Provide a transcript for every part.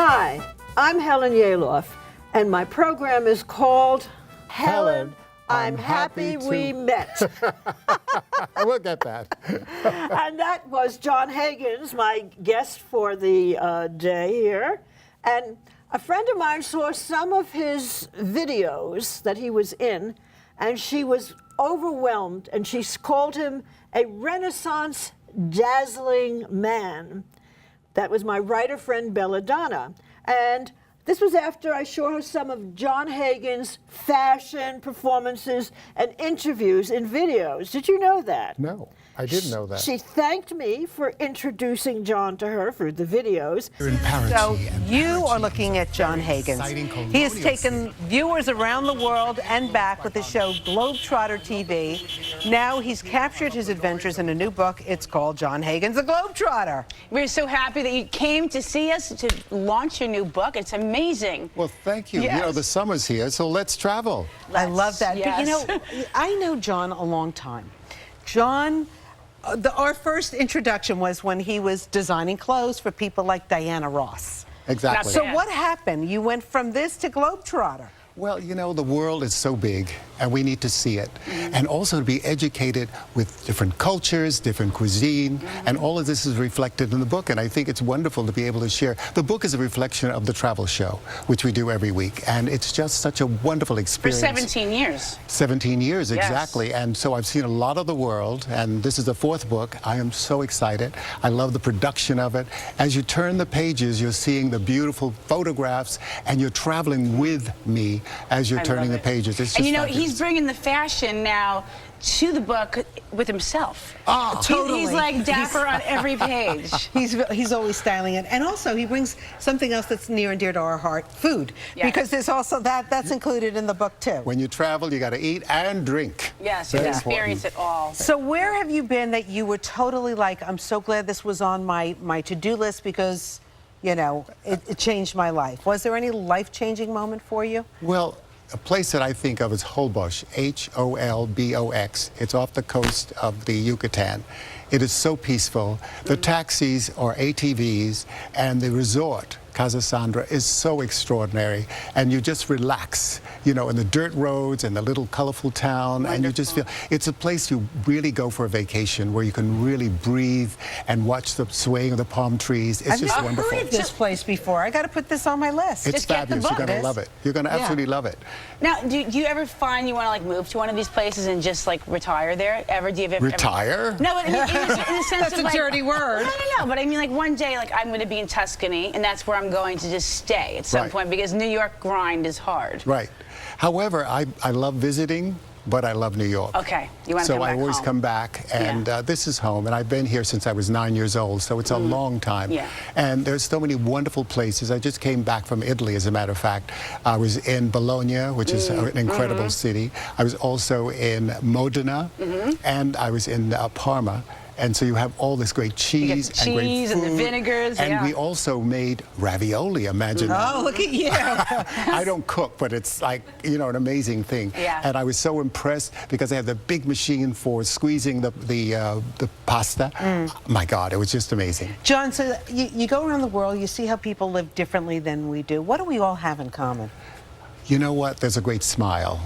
Hi, I'm Helen Yalof, and my program is called Helen, I'm happy we met. We'll get that. And that was Jon Haggins, my guest for the day here. And a friend of mine saw some of his videos that he was in, and she was overwhelmed, and she called him a Renaissance dazzling man. That was my writer friend Belladonna. And this was after I showed her some of Jon Haggins' fashion performances and interviews in videos. Did you know that? No, I didn't know that. She thanked me for introducing Jon to her for the videos. So you are looking at Jon Haggins. He has taken viewers around the world and back with the show GlobeTrotter TV. Now he's captured his adventures in a new book. It's called Jon Haggins the Globetrotter. We're so happy that you came to see us to launch your new book. It's amazing. Well, thank you. Yes. You know, the summer's here, so let's travel. I love that. Yes. But, you know, I know Jon a long time. Jon, our first introduction was when he was designing clothes for people like Diana Ross. Exactly. So what happened? You went from this to Globetrotter. Well, you know, the world is so big, and we need to see it. And also to be educated with different cultures, different cuisine, and all of this is reflected in the book. And I think it's wonderful to be able to share. The book is a reflection of the travel show, which we do every week. And it's just such a wonderful For experience. 17 years. 17 years, Yes. exactly. And so I've seen a lot of the world, and this is the fourth book. I am so excited. I love the production of it. As you turn the pages, you're seeing the beautiful photographs, and you're traveling with me as you're turning the pages. It's just And you know, fabulous. he's bringing the fashion now to the book with himself. Oh, Totally. He's like dapper on every page. He's always styling it. And also he brings something else that's near and dear to our heart, food. Yes. Because there's also that's included in the book too. When you travel, you got to eat and drink. Yes, you Very experience important. it all. So where have you been that you were totally like, I'm so glad this was on my to-do list because, you know, it changed my life? Was there any life-changing moment for you? Well, a place that I think of is Holbox, H-O-L-B-O-X. It's off the coast of the Yucatan. It is so peaceful. The taxis are ATVs, and the resort, Casa Sandra, is so extraordinary. And you just relax, you know, in the dirt roads and the little colorful town. And you just feel, it's a place you really go for a vacation where you can really breathe and watch the swaying of the palm trees. It's just I've wonderful. heard of this place before. I got to put this on my list. It's Just get the fabulous. You're book. going to love it. You're going to absolutely love it. Now, do you ever find you want to like move to one of these places and just like retire there? Ever? Do you ever Retire? No, but in the sense That's of a like, dirty word. No, but I mean like one day like I'm going to be in Tuscany and that's where I'm going to just stay at some Right. point because New York grind is hard. Right. However, I love visiting, but I love New York. Okay, you want to So come I back always home. come back, and this is home, and I've been here since I was 9 years old, so it's a long time. Yeah. And there's so many wonderful places. I just came back from Italy, as a matter of fact. I was in Bologna, which is an incredible city. I was also in Modena, and I was in Parma. And so you have all this great cheese, the and great cheese and the food. vinegars, And yeah. we also made ravioli, imagine. Oh, look at you. I don't cook, but it's like, you know, an amazing thing. Yeah. And I was so impressed because they had the big machine for squeezing the pasta. My God, it was just amazing. Jon, so you go around the world, you see how people live differently than we do. What do we all have in common? You know what? There's a great smile.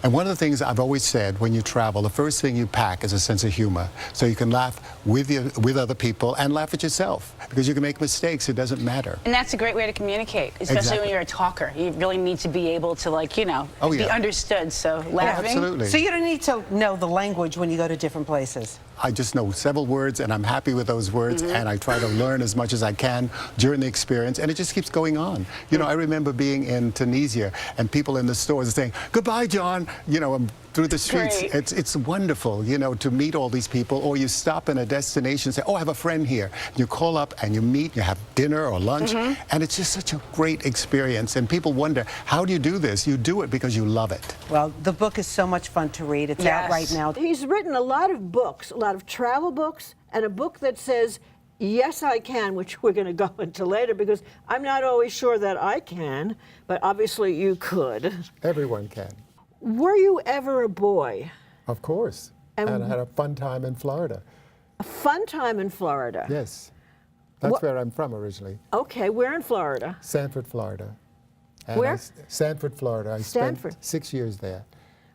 And one of the things I've always said when you travel, the first thing you pack is a sense of humor. So you can laugh with other people and laugh at yourself. Because you can make mistakes, it doesn't matter. And that's a great way to communicate, especially Exactly. when you're a talker. You really need to be able to, like, you know, Oh, be yeah. understood. So Oh, laughing. absolutely. So you don't need to know the language when you go to different places. I just know several words, and I'm happy with those words, and I try to learn as much as I can during the experience, and it just keeps going on. You know, I remember being in Tunisia, and people in the stores saying, "Goodbye, Jon," you know, through the streets. Great. It's wonderful, you know, to meet all these people, or you stop in a destination and say, "Oh, I have a friend here." You call up, and you meet, you have dinner or lunch, and it's just such a great experience, and people wonder, how do you do this? You do it because you love it. Well, the book is so much fun to read. It's out Yes. right now. He's written a lot of books, a lot of travel books, and a book that says, "Yes, I can," which we're going to go into later because I'm not always sure that I can, but obviously you could. Everyone can. Were you ever a boy? Of course. And- And I had a fun time in Florida. A fun time in Florida. Yes. That's where I'm from originally. Okay, where in Florida? Sanford, Florida. And Where? Sanford, Florida. I Stanford. spent 6 years there,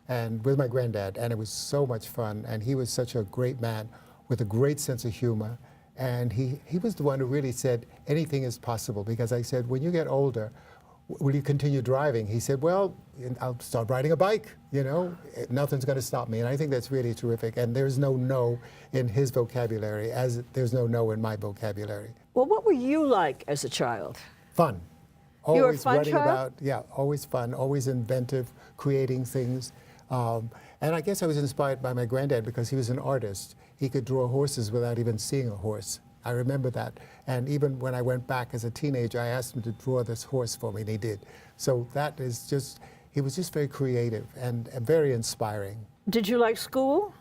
and with my granddad, and it was so much fun. And he was such a great man with a great sense of humor. And he was the one who really said anything is possible, because I said, when you get older, will you continue driving? He said, well, I'll start riding a bike, you know, nothing's going to stop me. And I think that's really terrific. And there's no in his vocabulary, as there's no in my vocabulary. Well, what were you like as a child? Fun. You were a Always fun running child? about, yeah, always fun, always inventive, creating things. And I guess I was inspired by my granddad because he was an artist. He could draw horses without even seeing a horse. I remember that. And even when I went back as a teenager, I asked him to draw this horse for me, and he did. So that is just, he was just very creative and very inspiring. Did you like school?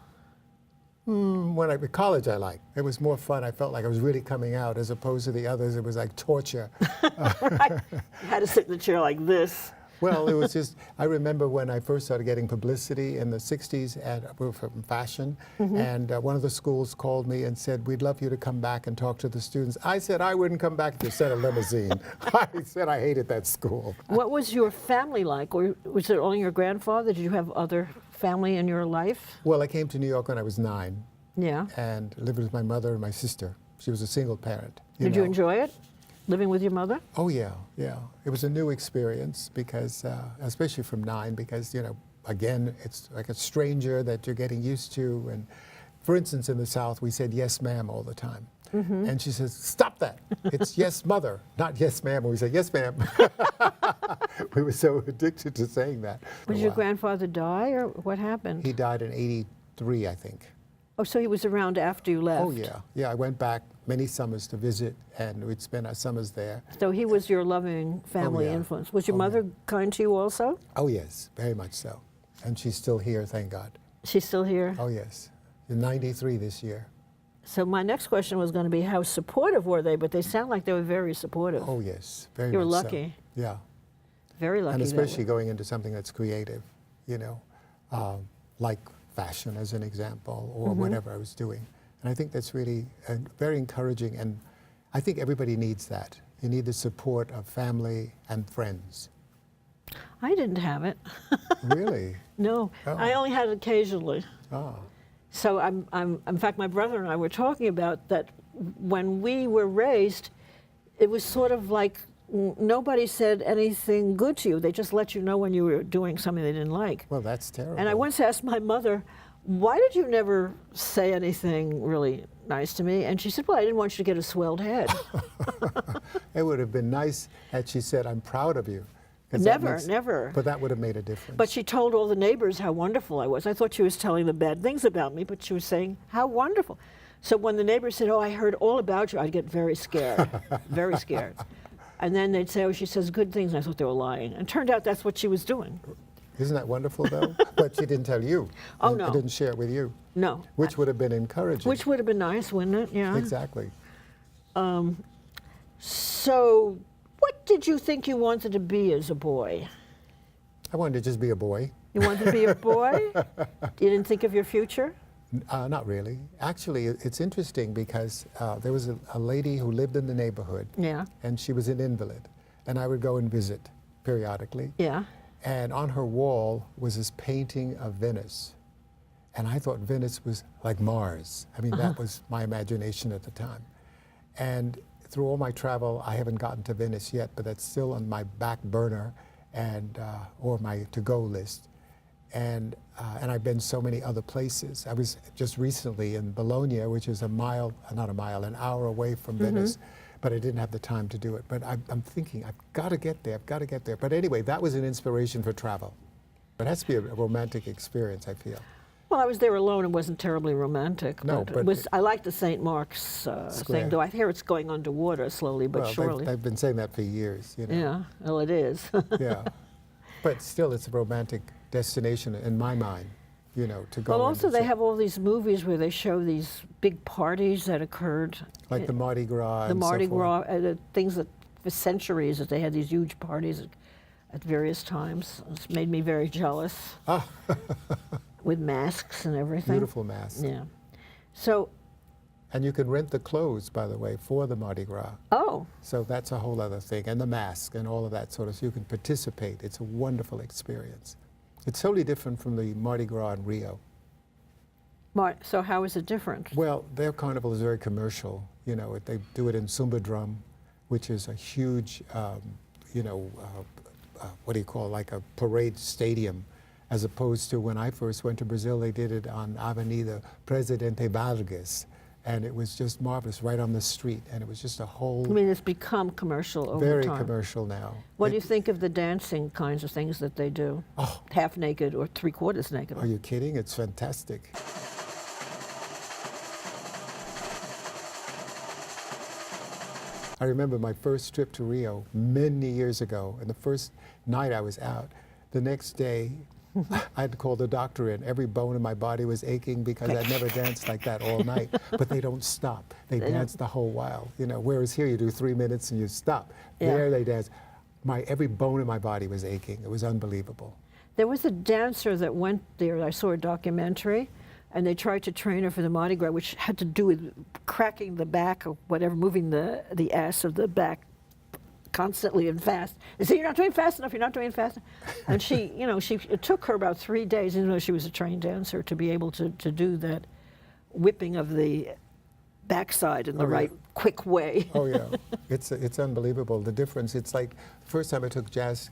When I college, I liked. It was more fun. I felt like I was really coming out, as opposed to the others. It was like torture. Right. You had to sit in the chair like this. Well, it was just, I remember when I first started getting publicity in the 60s from fashion, and one of the schools called me and said, we'd love you to come back and talk to the students. I said, I wouldn't come back if you sent a limousine. I said I hated that school. What was your family like? Or was it only your grandfather? Did you have other family in your life? Well, I came to New York when I was 9, Yeah. and lived with my mother and my sister. She was a single parent. Did you know. enjoy it, living with your mother? Oh, yeah, yeah. It was a new experience because, especially from 9, because, you know, again, it's like a stranger that you're getting used to. And for instance, in the South, we said yes, ma'am all the time. And she says, stop that. It's yes, mother, not yes, ma'am. And we said, yes, ma'am. We were so addicted to saying that. for a Did your while. grandfather die, or what happened? He died in '83, I think. Oh, so he was around after you left. Oh, yeah. Yeah, I went back many summers to visit, and we'd spend our summers there. So he was your loving family yeah. influence. Was your Oh, mother kind to you also? Oh, yes, very much so. And she's still here, thank God. She's still here? Oh, yes. You're 93 this year. So my next question was going to be, how supportive were they? But they sound like they were very supportive. Oh, yes, very You were much lucky. So. Yeah. Very lucky. And that especially way. going into something that's creative, you know, like fashion as an example, or whatever I was doing. And I think that's really very encouraging, and I think everybody needs that. You need the support of family and friends. I didn't have it. Really? No, Oh. I only had it occasionally. Ah, So in fact, my brother and I were talking about that when we were raised, it was sort of like nobody said anything good to you. They just let you know when you were doing something they didn't like. well, that's terrible. And I once asked my mother, why did you never say anything really nice to me? And she said, well, I didn't want you to get a swelled head. It would have been nice had she said, I'm proud of you. 'Cause that Never, makes- never. But that would have made a difference. But she told all the neighbors how wonderful I was. I thought she was telling them bad things about me, but she was saying how wonderful. So when the neighbors said, oh, I heard all about you, I'd get very scared, very scared. And then they'd say, oh, she says good things, and I thought they were lying. And it turned out that's what she was doing. Isn't that wonderful, though? But she didn't tell you. Oh, and no. didn't share it with you. No. Which would have been encouraging. Which would have been nice, wouldn't it? Yeah. Exactly. So what did you think you wanted to be as a boy? I wanted to just be a boy. You wanted to be a boy? You didn't think of your future? Not really. Actually, it's interesting because there was a lady who lived in the neighborhood. Yeah. And she was an invalid. And I would go and visit periodically. Yeah. And on her wall was this painting of Venice. And I thought Venice was like Mars. I mean, that was my imagination at the time. And through all my travel, I haven't gotten to Venice yet, but that's still on my back burner and or my to-go list. And I've been so many other places. I was just recently in Bologna, which is an hour away from Venice, but I didn't have the time to do it. But I'm thinking, I've got to get there, I've got to get there. But anyway, that was an inspiration for travel. It has to be a romantic experience, I feel. Well, I was there alone. It wasn't terribly romantic. No, but but it was, I like the St. Mark's thing, though I hear it's going underwater slowly but Well, surely. they've been saying that for years, you know. Yeah, well, it is. Yeah. But still, it's a romantic destination in my mind, you know, to go. Well, and also they visit. have all these movies where they show these big parties that occurred. Like the Mardi Gras The and so Mardi forth. Gras, things that for centuries that they had these huge parties at various times. It's made me very jealous. With masks and everything. Beautiful mask. Yeah. So And you can rent the clothes, by the way, for the Mardi Gras. Oh. So that's a whole other thing. And the mask and all of that sort of, so you can participate. It's a wonderful experience. It's totally different from the Mardi Gras in Rio. So how is it different? Well, their carnival is very commercial. You know, they do it in Sumba Drum, which is a huge, you know, what do you call it, like a parade stadium, as opposed to when I first went to Brazil, they did it on Avenida Presidente Vargas. And it was just marvelous, right on the street. And it was just a whole... I mean, it's become commercial over very time. commercial now. What do you think of the dancing kinds of things that they do? Oh. Half naked or three-quarters naked? Are you kidding? It's fantastic. I remember my first trip to Rio many years ago, and the first night I was out, the next day I had to call the doctor in. Every bone in my body was aching because I'd never danced like that all night. But they don't stop. They dance the whole while. You know, whereas here you do 3 minutes and you stop. Yeah. There they dance. Every bone in my body was aching. It was unbelievable. There was a dancer that went there. I saw a documentary, and they tried to train her for the Mardi Gras, which had to do with cracking the back or whatever, moving the ass of the back constantly and fast. They say, you're not doing fast enough, you're not doing fast enough. And she, you know, it took her about 3 days, even though she was a trained dancer, to be able to do that whipping of the backside in the right, quick way. Oh yeah, it's unbelievable, the difference. It's like the first time I took jazz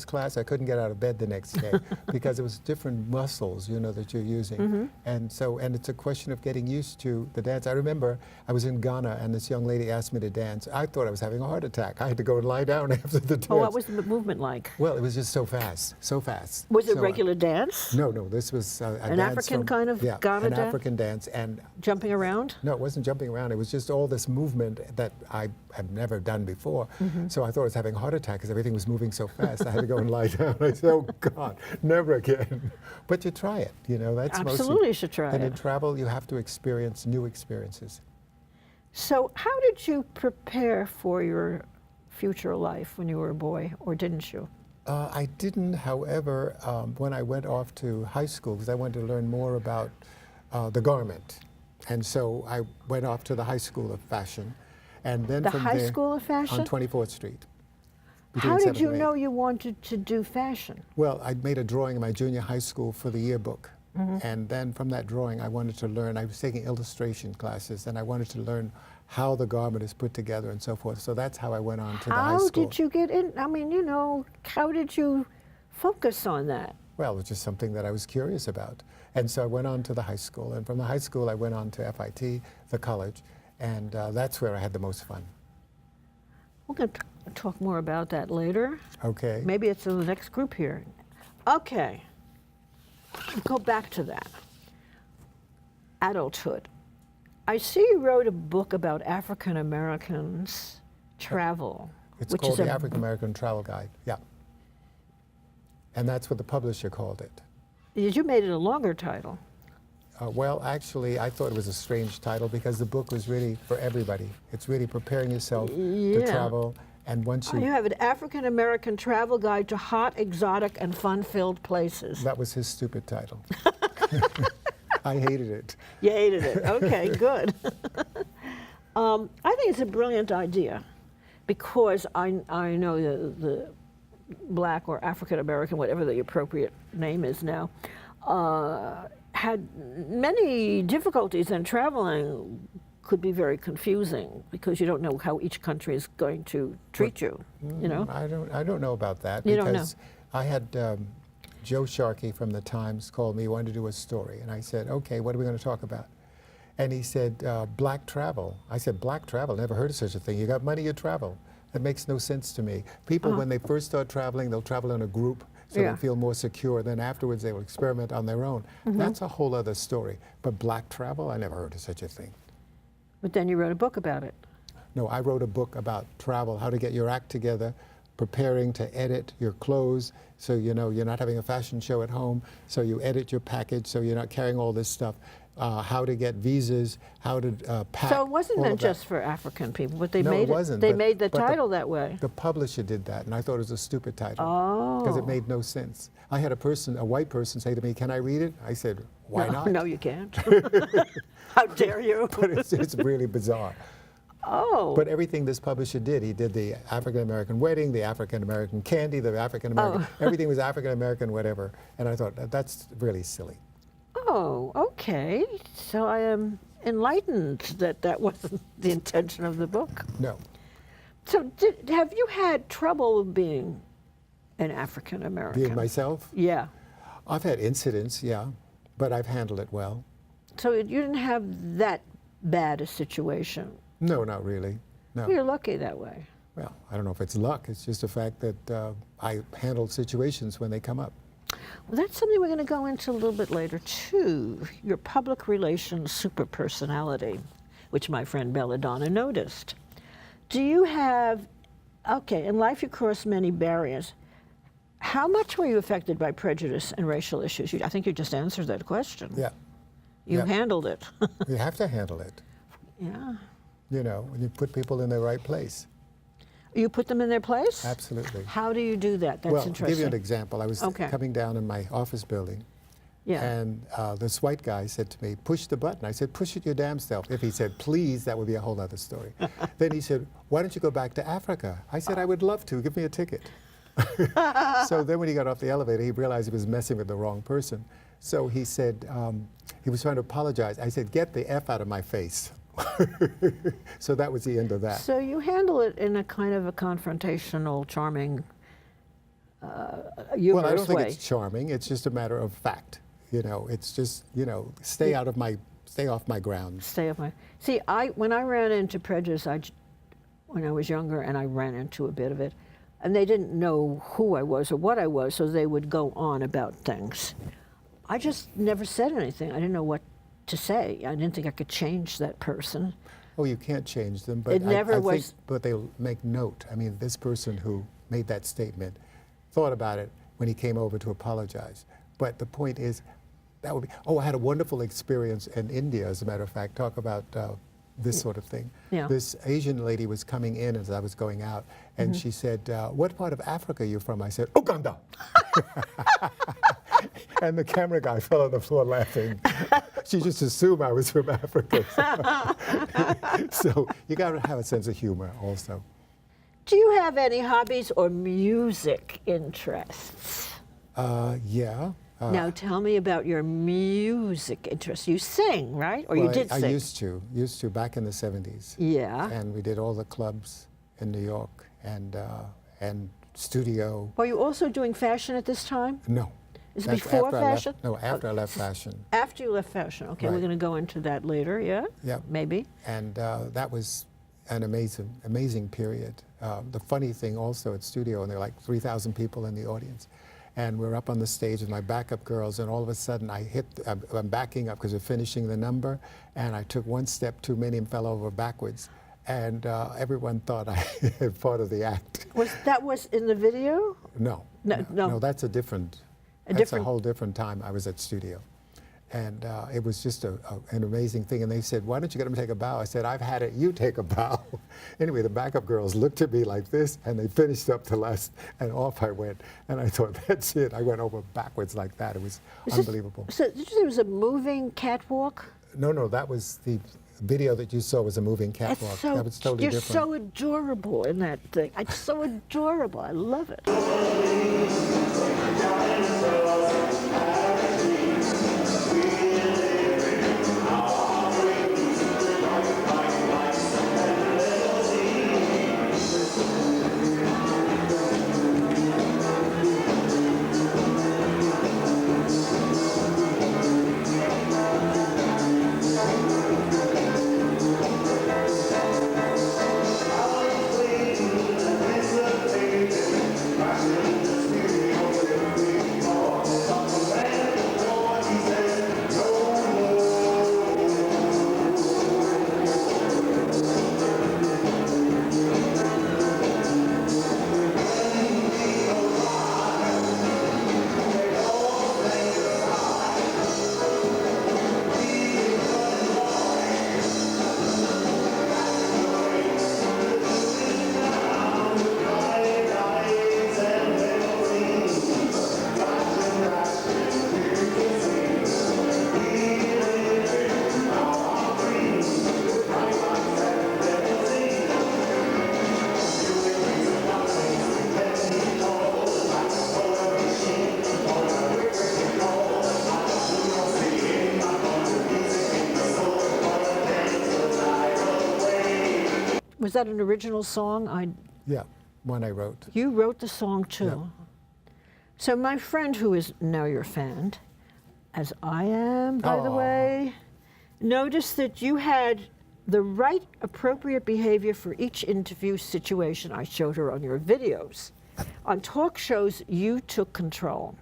class, I couldn't get out of bed the next day because it was different muscles, you know, that you're using. And it's a question of getting used to the dance. I remember I was in Ghana and this young lady asked me to dance. I thought I was having a heart attack. I had to go and lie down after the dance. Oh, what was the movement like? Well, it was just so fast, so fast. Was it so, regular dance? No, this was a an dance African from, kind of yeah, Ghana an dance? African dance. And Jumping around? no, it wasn't jumping around. It was just all this movement that I had never done before. So I thought I was having a heart attack because everything was moving so fast. I had to go and lie down. I said, oh God, never again. But you try it, you know. That's Absolutely, you should try and it. in travel, you have to experience new experiences. So how did you prepare for your future life when you were a boy, or didn't you? I didn't, however, when I went off to high school, because I wanted to learn more about the garment. And so I went off to the High School of Fashion. And then The from High there, School of Fashion? on 24th Street. How did you and know 8th. you wanted to do fashion? Well, I made a drawing in my junior high school for the yearbook. And then from that drawing, I wanted to learn, I was taking illustration classes, and I wanted to learn how the garment is put together and so forth. So that's how I went on to the high How school. did you get in? I mean, you know, how did you focus on that? Well, it was just something that I was curious about. And so I went on to the high school. And from the high school, I went on to FIT, the college. And that's where I had the most fun. We're going to talk more about that later. Okay. Maybe it's in the next group here. Okay. Go back to that. Adulthood. I see you wrote a book about African Americans travel. It's which called is the African American Travel Guide, yeah. And that's what the publisher called it. You made it a longer title. Well, actually, I thought it was a strange title because the book was really for everybody. It's really preparing yourself to travel. And once You have an African American travel guide to hot, exotic, and fun-filled places. That was his stupid title. I hated it. You hated it. Okay, good. I think it's a brilliant idea because I know the Black or African American, whatever the appropriate name is now, had many difficulties, and traveling could be very confusing because you don't know how each country is going to treat you. You know, I don't know about that You don't know. because I had Joe Sharkey from the Times called me, wanted to do a story, and I said, okay, what are we going to talk about? And he said, black travel. I said, black travel? Never heard of such a thing. You got money, you travel. That makes no sense to me. People, when they first start traveling, they'll travel in a group so they feel more secure. Then afterwards, they will experiment on their own. That's a whole other story. But black travel, I never heard of such a thing. but then you wrote a book about it. No, I wrote a book about travel, how to get your act together preparing to edit your clothes, so you know you're not having a fashion show at home, so you edit your package so you're not carrying all this stuff. How to get visas, how to pack. So it wasn't all meant of that. just for African people, but they No, made it wasn't. They but- made the but title that way. The publisher did that, and I thought it was a stupid title. Oh. Because it made no sense. I had a white person say to me, "Can I read it?" I said, "Why No, not?" no, you can't. How dare you? But it's really bizarre. Oh. But everything this publisher did, he did the African American wedding, the African American candy, the African American, everything was African American, whatever. And I thought that's really silly. Oh, okay. So I am enlightened that that wasn't the intention of the book. No. So have you had trouble being an African American? Being myself, Yeah. I've had incidents, yeah, but I've handled it well. So you didn't have that bad a situation. No, not really. No. You're lucky that way. Well, I don't know if it's luck. It's just the fact that I handled situations when they come up. Well, that's something we're going to go into a little bit later, too. Your public relations super personality, which my friend Belladonna noticed. Do you have, okay, in life you cross many barriers. How much were you affected by prejudice and racial issues? I think you just answered that question. Yeah. You Yeah. handled it. You have to handle it, Yeah. you know, when you put people in their right place. You put them in their place? Absolutely. How do you do that? That's Well, to interesting. give you an example, I was Okay. coming down in my office building, Yeah. and this white guy said to me, "Push the button." I said, "Push it your damn self." If he said, "Please," that would be a whole other story. Then he said, "Why don't you go back to Africa?" I said, "I would love to. Give me a ticket." So then when he got off the elevator, he realized he was messing with the wrong person. So he said, he was trying to apologize. I said, "Get the F out of my face." So that was the end of that. So you handle it in a kind of a confrontational, charming, humorous Well, I don't think way. it's charming. It's just a matter of fact. You know, it's just, you know, stay off my grounds. Stay off my. See, when I ran into prejudice, when I was younger, and I ran into a bit of it, and they didn't know who I was or what I was, so they would go on about things. I just never said anything. I didn't know what to say. I didn't think I could change that person. Oh, you can't change them, but It never I was- think, but they'll make note. I mean, this person who made that statement thought about it when he came over to apologize. But the point is, that would be, oh, I had a wonderful experience in India, as a matter of fact. Talk about this sort of thing. Yeah. This Asian lady was coming in as I was going out, and she said, "What part of Africa are you from?" I said, "Uganda." And the camera guy fell on the floor laughing. She just assumed I was from Africa. So you got to have a sense of humor also. Do you have any hobbies or music interests? Yeah. Now tell me about your music interests. You sing, right? Or you Well, did I sing? used to back in the 70s. Yeah. And we did all the clubs in New York and studio. Were you also doing fashion at this time? No. Is it That's before after I left- fashion? No, after I left fashion. After you left fashion. Okay, we're Right. going to go into that later, yeah? Yeah. Maybe. And that was an amazing period. The funny thing also at studio, and there were like 3,000 people in the audience. And we're up on the stage with my backup girls, and all of a sudden I'm backing up because we're finishing the number, and I took one step too many and fell over backwards. And everyone thought I had part of the act. That was in the video? No. No. That's a different, whole different time I was at studio. And it was just an amazing thing. And they said, "Why don't you get him to take a bow?" I said, "I've had it, you take a bow." Anyway, the backup girls looked at me like this, and they finished up the last, and off I went. And I thought, that's it. I went over backwards like that. It was unbelievable. So did you say it was a moving catwalk? No, that was the video that you saw was a moving It's catwalk. so, That was totally you're different. so adorable in that thing. It's so adorable. I love it. was that an original song? Yeah, one I wrote. You wrote the song too. Yeah. So my friend, who is now your fan, as I am, by the Aw. way, noticed that you had the right appropriate behavior for each interview situation. I showed her on your videos. On talk shows, you took control.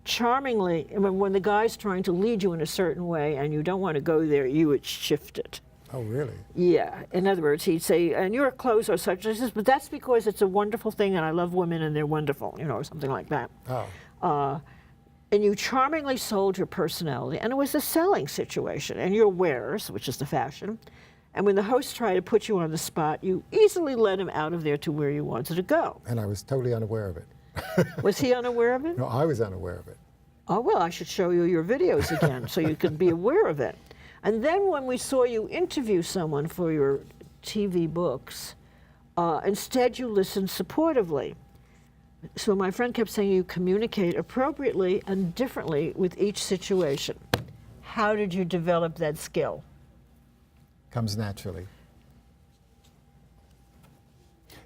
Charmingly, when the guy's trying to lead you in a certain way and you don't want to go there, you would shift it. Oh, really? Yeah. In other words, he'd say, and your clothes are such and such, but that's because it's a wonderful thing and I love women and they're wonderful, you know, or something like that. Oh. And you charmingly sold your personality, and it was a selling situation, and your wares, which is the fashion. And when the host tried to put you on the spot, you easily led him out of there to where you wanted to go. And I was totally unaware of it. Was he unaware of it? No, I was unaware of it. Oh, well, I should show you your videos again so you can be aware of it. And then when we saw you interview someone for your TV books, instead you listened supportively. So my friend kept saying you communicate appropriately and differently with each situation. How did you develop that skill? Comes naturally.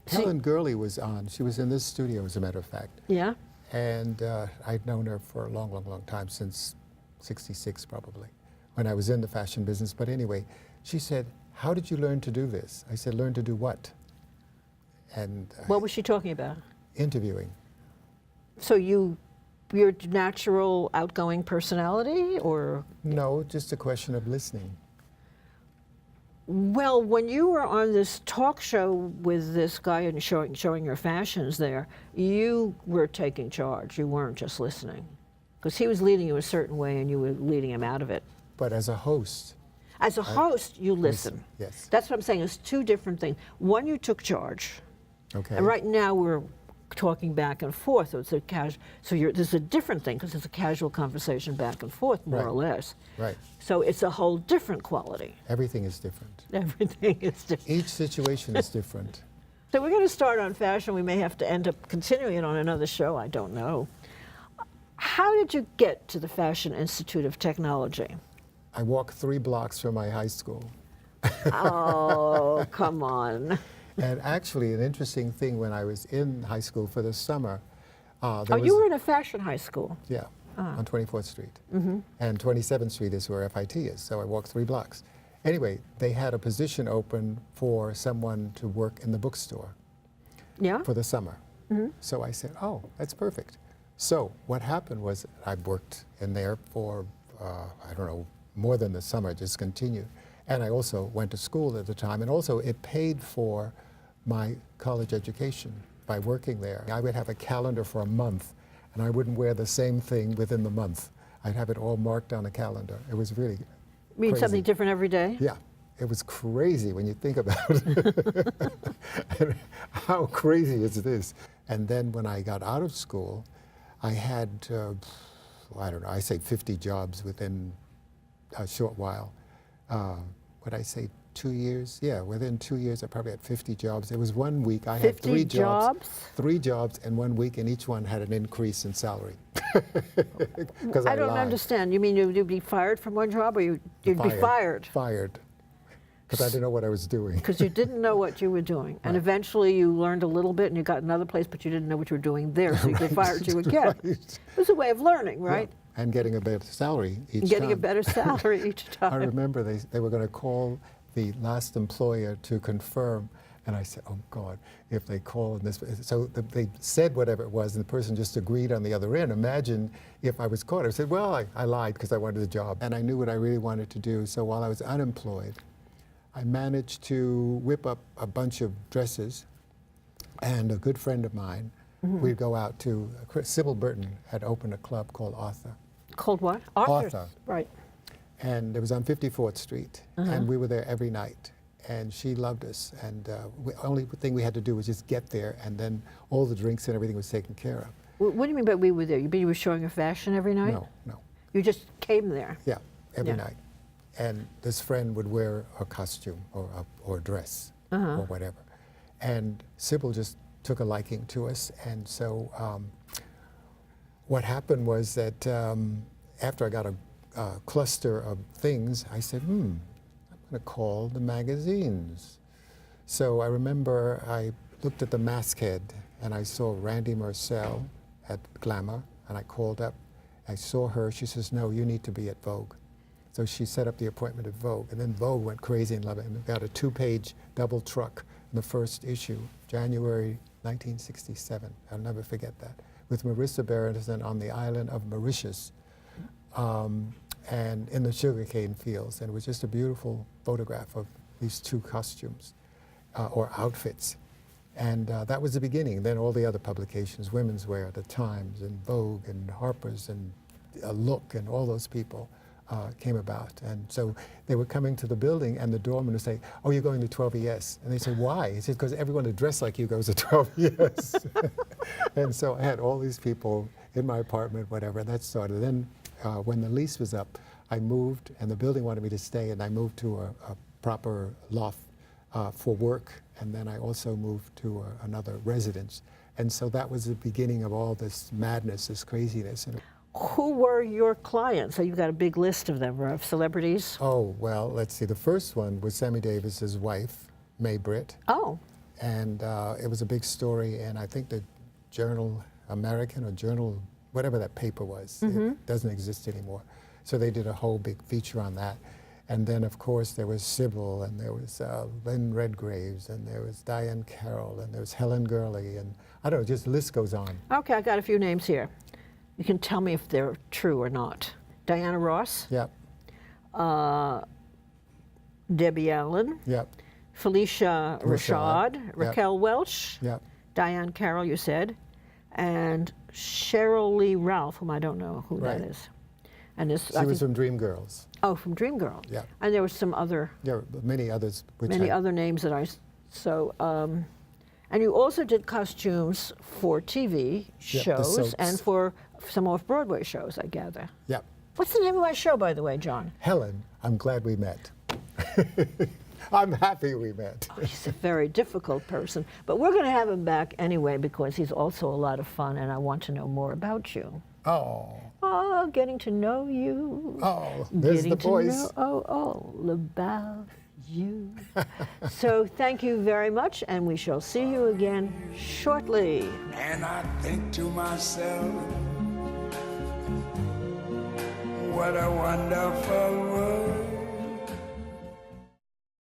See- Helen Gurley was on. She was in this studio, as a matter of fact. Yeah? And I'd known her for a long, long, long time, since '66 probably, when I was in the fashion business. But anyway, she said, "How did you learn to do this?" I said, "Learn to do what?" And What was she talking about? interviewing. So your natural outgoing personality, or? No, just a question of listening. Well, when you were on this talk show with this guy and showing your fashions there, you were taking charge. You weren't just listening. Because he was leading you a certain way and you were leading him out of it. But as a host, As a host, you listen. yes. That's what I'm saying. It's two different things. One, you took charge. Okay. And right now we're talking back and forth. So it's a there's a different thing because it's a casual conversation back and forth, more or Right. less. Right. So it's a whole different quality. Everything is different. Everything is different. Each situation is different. So we're going to start on fashion. We may have to end up continuing it on another show. I don't know. How did you get to the Fashion Institute of Technology? I walked 3 blocks from my high school. Oh, come on. And actually, an interesting thing, when I was in high school for the summer, Oh, you were in a fashion high school. Yeah, on 24th Street. And 27th Street is where FIT is, so I walked 3 blocks. Anyway, they had a position open for someone to work in the bookstore Yeah? for the summer. So I said, oh, that's perfect. So what happened was I worked in there for, I don't know, more than the summer, just continued. And I also went to school at the time, and also it paid for my college education by working there. I would have a calendar for a month, and I wouldn't wear the same thing within the month. I'd have it all marked on a calendar. It was really You mean crazy. something different every day? Yeah, it was crazy when you think about it. And how crazy is this? And then when I got out of school, I had, I don't know, I say 50 jobs within a short while. What I say, 2 years? Yeah, within 2 years I probably had 50 jobs. It was 1 week, I had 50 3 jobs? 3 jobs in 1 week, and each one had an increase in salary. Because I don't lied. understand. You mean you'd be fired from one job, or you'd be fired? Fired. Because I didn't know what I was doing. Because you didn't know what you were doing. And eventually you learned a little bit and you got another place, but you didn't know what you were doing there, so they fired you again. Right. It was a way of learning, right? Yeah. And getting a better salary each time. Getting a better salary each time. I remember they were going to call the last employer to confirm, and I said, oh God, if they call this. So they said whatever it was, and the person just agreed on the other end. Imagine if I was caught. I said, well, I lied because I wanted the job. And I knew what I really wanted to do, so while I was unemployed, I managed to whip up a bunch of dresses, and a good friend of mine, we'd go out to, Sybil Burton had opened a club called Arthur. Called what? Arthur. Right. And it was on 54th Street, and we were there every night. And she loved us, and the only thing we had to do was just get there, and then all the drinks and everything was taken care of. What do you mean by we were there? You mean you were showing your fashion every night? No, no. You just came there? Yeah, every Yeah. night. And this friend would wear a costume or a dress or whatever. And Sybil just took a liking to us. And so what happened was that after I got a cluster of things, I said, I'm going to call the magazines. So I remember I looked at the masthead and I saw Randy Marcel at Glamour, and I called up. I saw her. She says, "No, you need to be at Vogue." So she set up the appointment at Vogue, and then Vogue went crazy and loved it. And we got a 2-page double truck in the first issue, January 1967. I'll never forget that, with Marissa Berenson on the island of Mauritius, and in the sugarcane fields. And it was just a beautiful photograph of these 2 costumes, or outfits. And that was the beginning. Then all the other publications, Women's Wear, The Times, and Vogue, and Harper's, and Look, and all those people came about. And so they were coming to the building, and the doorman would say, "Oh, you're going to 12ES." And they said, "Why?" He said, "Because everyone who dressed like you goes to 12ES." And so I had all these people in my apartment, whatever, and that started. Then when the lease was up, I moved, and the building wanted me to stay, and I moved to a proper loft for work, and then I also moved to another residence. And so that was the beginning of all this madness, this craziness. And Who were your clients? So you've got a big list of them, of celebrities. oh, well, let's see. The first one was Sammy Davis's wife, May Britt. Oh, And it was a big story, and I think the Journal American or Journal, whatever that paper was, it doesn't exist anymore. So they did a whole big feature on that. And then, of course, there was Sybil, and there was Lynn Redgraves, and there was Diane Carroll, and there was Helen Gurley, and I don't know, just the list goes on. okay, I got a few names here. You can tell me if they're true or not. Diana Ross, Yep, Debbie Allen, yep, Felicia Rashad, Yep. Raquel Welch, yep. Diane Carroll, you said, and Cheryl Lee Ralph, whom I don't know who Right. that is. And this, She was from Dreamgirls. oh, from Dreamgirl. Yeah. And there was some other, There were many others. Which many I, other names that and you also did costumes for TV Yep, the shows soaps. and for some off-Broadway shows, I gather. Yep. What's the name of my show, by the way, John? Helen, I'm glad we met. I'm happy we met. He's a very difficult person, but we're going to have him back anyway because he's also a lot of fun, and I want to know more about you. Oh, Oh, getting to know you. oh, there's Getting the to voice. know all about you. So thank you very much, and we shall see you again shortly. And I think to myself, what a wonderful world.